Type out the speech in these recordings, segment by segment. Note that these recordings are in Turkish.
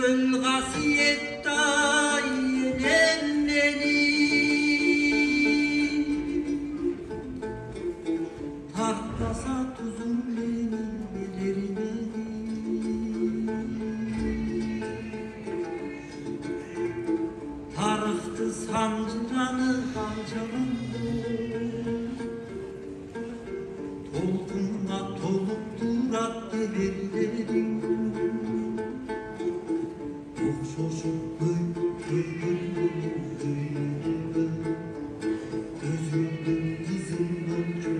göl gasiyette yenem beni. Tartmasa tuzum beni belirmedi. Tarıktı sancıranı harcalandı. Tolkunla toluktur attı bellerim. Okşoşum gözümdün dizim oldu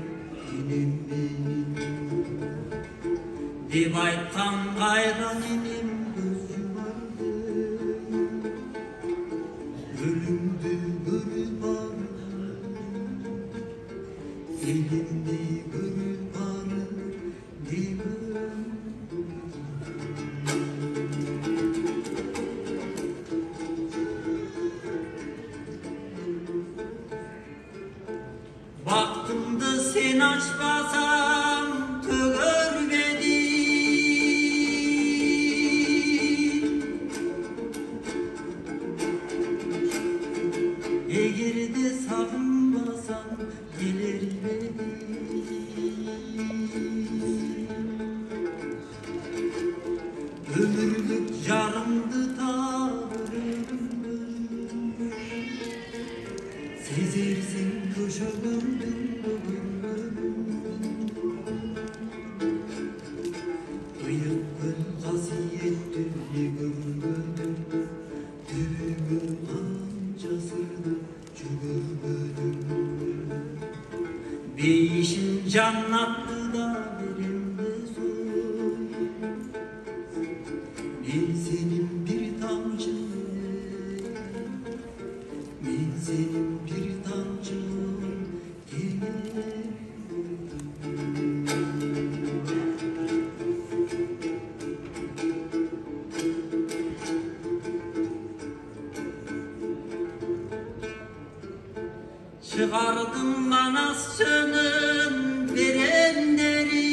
yinem benim. Divaytan gayran inim göz yuvardı. Ölümdü ölü var, elimde ölü var demem. Baktım da sen açmasam görmedi. Eğer de savunmasan gelir beni. Ömürlük yarımdı tavrım. Sezersin köşegördüm Kıyık gül kasiyettir görmedim. Tübümü ancasını görmedim. Bir işin canlattı da verimde soy. Bir senin bir tamcı, bir senin bir tamcı gelir. Çıkardım Manasçı'nın verenleri.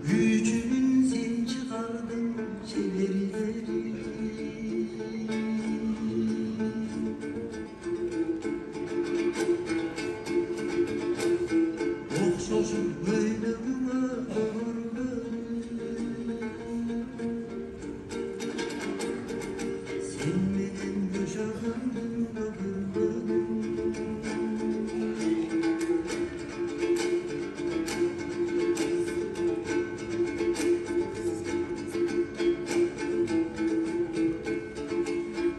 Gücümün sen çıkardın çevirileri. Okşoşum böyle buna Senmeden yaşadım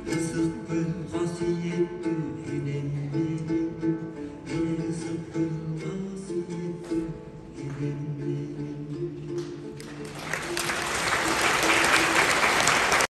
Isık gül hasiyetli enemli.